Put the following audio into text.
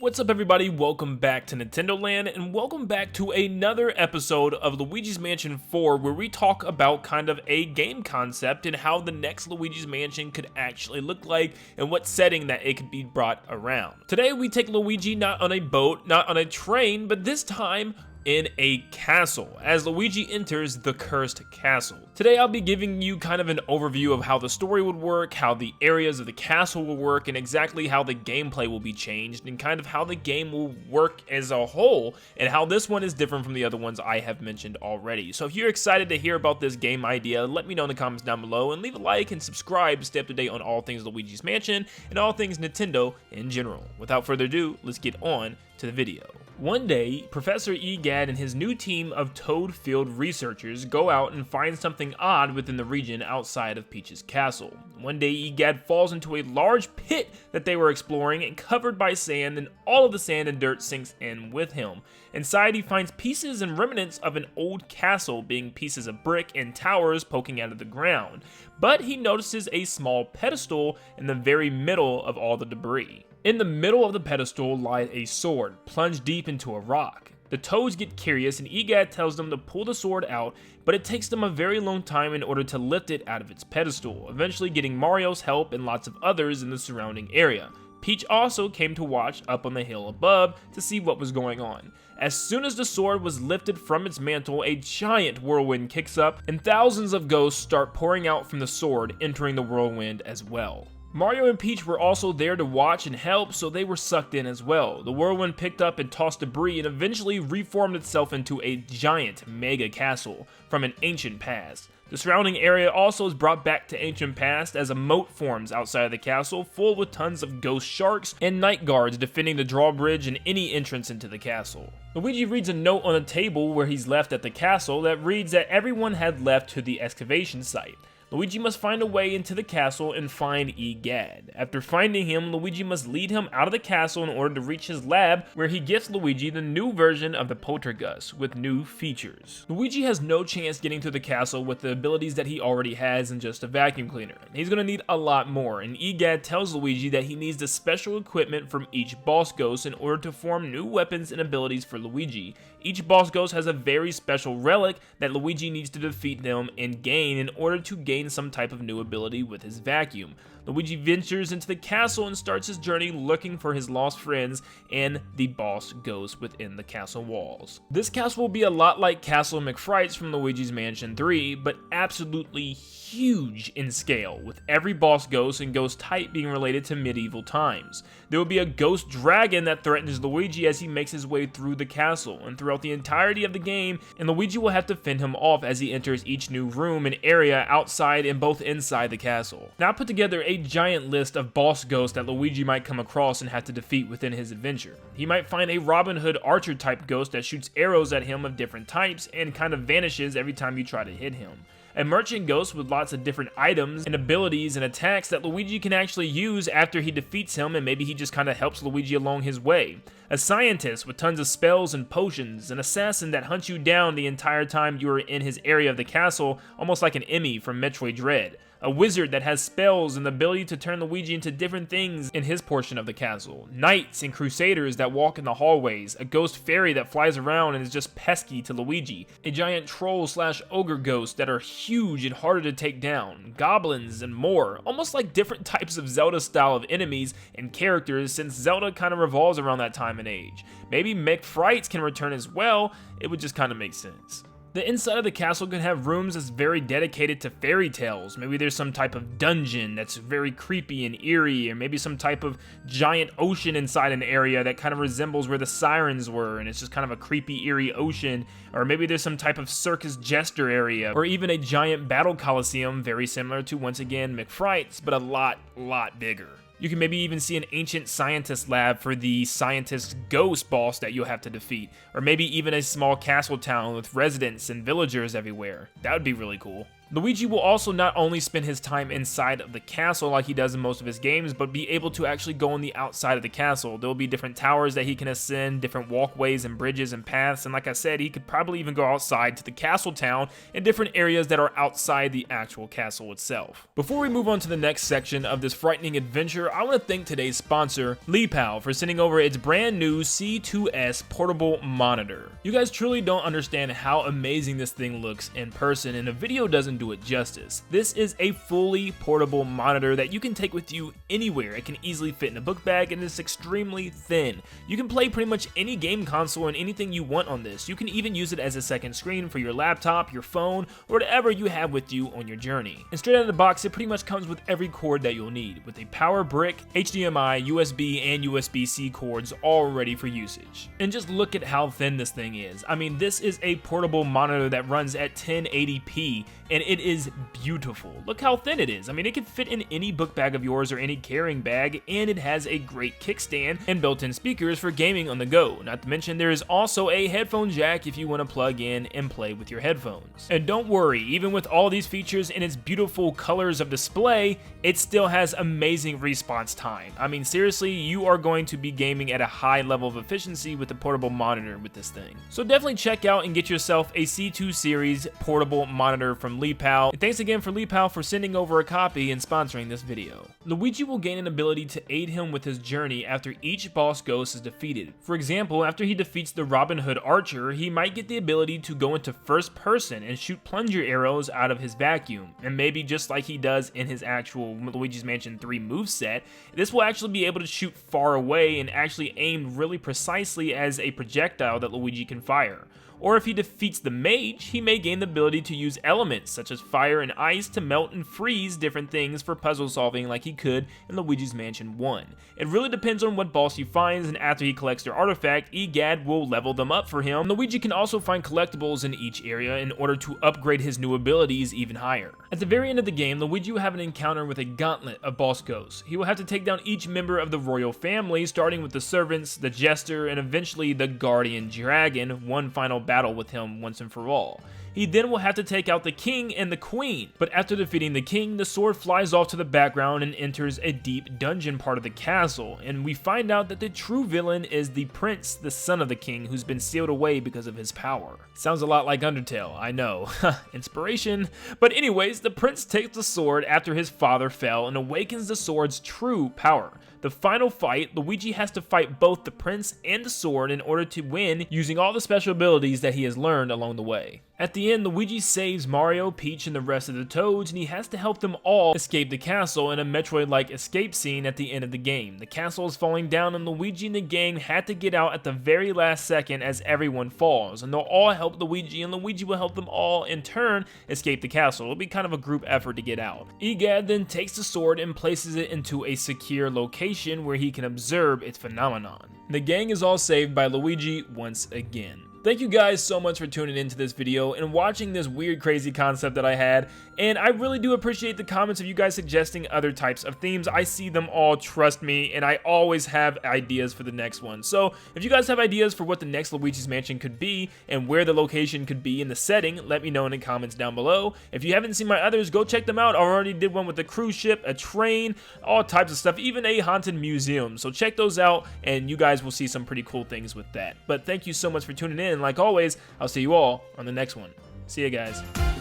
What's up everybody, welcome back to Nintendo Land and welcome back to another episode of Luigi's Mansion 4 where we talk about kind of a game concept and how the next Luigi's Mansion could actually look like and what setting that it could be brought around. Today we take Luigi not on a boat, not on a train, but this time in a castle, as Luigi enters the cursed castle. Today I'll be giving you kind of an overview of how the story would work, how the areas of the castle will work, and exactly how the gameplay will be changed, and kind of how the game will work as a whole, and how this one is different from the other ones I have mentioned already. So if you're excited to hear about this game idea, let me know in the comments down below, and leave a like and subscribe to stay up to date on all things Luigi's Mansion, and all things Nintendo in general. Without further ado, let's get on to the video. One day, Professor Egad and his new team of Toad Field researchers go out and find something odd within the region outside of Peach's castle. One day, Egad falls into a large pit that they were exploring and covered by sand, and all of the sand and dirt sinks in with him. Inside, he finds pieces and remnants of an old castle, being pieces of brick and towers poking out of the ground. But he notices a small pedestal in the very middle of all the debris. In the middle of the pedestal lies a sword, plunged deep into a rock. The Toads get curious and Egad tells them to pull the sword out, but it takes them a very long time in order to lift it out of its pedestal, eventually getting Mario's help and lots of others in the surrounding area. Peach also came to watch up on the hill above to see what was going on. As soon as the sword was lifted from its mantle, a giant whirlwind kicks up and thousands of ghosts start pouring out from the sword, entering the whirlwind as well. Mario and Peach were also there to watch and help, so they were sucked in as well. The whirlwind picked up and tossed debris and eventually reformed itself into a giant mega castle from an ancient past. The surrounding area also is brought back to ancient past as a moat forms outside of the castle, full with tons of ghost sharks and night guards defending the drawbridge and any entrance into the castle. Luigi reads a note on a table where he's left at the castle that reads that everyone had left to the excavation site. Luigi must find a way into the castle and find Egad. After finding him, Luigi must lead him out of the castle in order to reach his lab, where he gifts Luigi the new version of the Poltergust with new features. Luigi has no chance getting to the castle with the abilities that he already has in just a vacuum cleaner. He's going to need a lot more, and Egad tells Luigi that he needs the special equipment from each boss ghost in order to form new weapons and abilities for Luigi. Each boss ghost has a very special relic that Luigi needs to defeat them and gain in order to gain some type of new ability with his vacuum. Luigi ventures into the castle and starts his journey looking for his lost friends and the boss ghosts within the castle walls. This castle will be a lot like Castle McFrights from Luigi's Mansion 3, but absolutely huge in scale, with every boss ghost and ghost type being related to medieval times. There will be a ghost dragon that threatens Luigi as he makes his way through the castle and throughout the entirety of the game, and Luigi will have to fend him off as he enters each new room and area outside and both inside the castle. Now I put together a giant list of boss ghosts that Luigi might come across and have to defeat within his adventure. He might find a Robin Hood archer type ghost that shoots arrows at him of different types and kind of vanishes every time you try to hit him. A merchant ghost with lots of different items and abilities and attacks that Luigi can actually use after he defeats him, and maybe he just kind of helps Luigi along his way. A scientist with tons of spells and potions. An assassin that hunts you down the entire time you are in his area of the castle, almost like an Emmy from Metroid Dread. A wizard that has spells and the ability to turn Luigi into different things in his portion of the castle. Knights and crusaders that walk in the hallways. A ghost fairy that flies around and is just pesky to Luigi. A giant troll / ogre ghost that are huge and harder to take down. Goblins and more. Almost like different types of Zelda style of enemies and characters, since Zelda kind of revolves around that time and age. Maybe McFrights can return as well. It would just kind of make sense. The inside of the castle could have rooms that's very dedicated to fairy tales. Maybe there's some type of dungeon that's very creepy and eerie, or maybe some type of giant ocean inside an area that kind of resembles where the sirens were, and it's just kind of a creepy, eerie ocean. Or maybe there's some type of circus jester area, or even a giant battle coliseum very similar to, once again, McFrights, but a lot bigger. You can maybe even see an ancient scientist lab for the scientist ghost boss that you'll have to defeat. Or maybe even a small castle town with residents and villagers everywhere. That would be really cool. Luigi will also not only spend his time inside of the castle like he does in most of his games, but be able to actually go on the outside of the castle. There will be different towers that he can ascend, different walkways and bridges and paths, and like I said, he could probably even go outside to the castle town and different areas that are outside the actual castle itself. Before we move on to the next section of this frightening adventure, I want to thank today's sponsor, Lepow, for sending over its brand new C2S portable monitor. You guys truly don't understand how amazing this thing looks in person, and a video doesn't do it justice. This is a fully portable monitor that you can take with you anywhere. It can easily fit in a book bag and it's extremely thin. You can play pretty much any game console and anything you want on this. You can even use it as a second screen for your laptop, your phone, or whatever you have with you on your journey. And straight out of the box, it pretty much comes with every cord that you'll need, with a power brick, HDMI, USB, and USB-C cords all ready for usage. And just look at how thin this thing is. I mean, this is a portable monitor that runs at 1080p, and it is beautiful. Look how thin it is. I mean, it can fit in any book bag of yours or any carrying bag, and it has a great kickstand and built-in speakers for gaming on the go. Not to mention, there is also a headphone jack if you want to plug in and play with your headphones. And don't worry, even with all these features and its beautiful colors of display, it still has amazing response time. I mean, seriously, you are going to be gaming at a high level of efficiency with the portable monitor with this thing. So definitely check out and get yourself a C2 series portable monitor from Lepow. And thanks again for Lepow for sending over a copy and sponsoring this video. Luigi will gain an ability to aid him with his journey after each boss ghost is defeated. For example, after he defeats the Robin Hood archer, he might get the ability to go into first person and shoot plunger arrows out of his vacuum. And maybe just like he does in his actual Luigi's Mansion 3 moveset, this will actually be able to shoot far away and actually aim really precisely as a projectile that Luigi can fire. Or if he defeats the mage, he may gain the ability to use elements such as fire and ice to melt and freeze different things for puzzle solving like he could in Luigi's Mansion 1. It really depends on what boss he finds, and after he collects their artifact, EGAD will level them up for him. Luigi can also find collectibles in each area in order to upgrade his new abilities even higher. At the very end of the game, Luigi will have an encounter with a gauntlet of boss ghosts. He will have to take down each member of the royal family, starting with the servants, the jester, and eventually the guardian dragon, one final battle with him once and for all. He then will have to take out the king and the queen, but after defeating the king, the sword flies off to the background and enters a deep dungeon part of the castle, and we find out that the true villain is the prince, the son of the king, who's been sealed away because of his power. Sounds a lot like Undertale, I know. Inspiration. But anyways, the prince takes the sword after his father fell and awakens the sword's true power. The final fight, Luigi has to fight both the prince and the sword in order to win using all the special abilities that he has learned along the way. At the end, Luigi saves Mario, Peach, and the rest of the Toads, and he has to help them all escape the castle in a Metroid-like escape scene at the end of the game. The castle is falling down, and Luigi and the gang had to get out at the very last second as everyone falls, and they'll all help Luigi, and Luigi will help them all in turn escape the castle. It'll be kind of a group effort to get out. EGAD then takes the sword and places it into a secure location where he can observe its phenomenon. The gang is all saved by Luigi once again. Thank you guys so much for tuning into this video and watching this weird, crazy concept that I had, and I really do appreciate the comments of you guys suggesting other types of themes. I see them all, trust me, and I always have ideas for the next one. So if you guys have ideas for what the next Luigi's Mansion could be and where the location could be in the setting, let me know in the comments down below. If you haven't seen my others, go check them out. I already did one with a cruise ship, a train, all types of stuff, even a haunted museum. So check those out, and you guys will see some pretty cool things with that. But thank you so much for tuning in. Like always, I'll see you all on the next one. See ya, guys.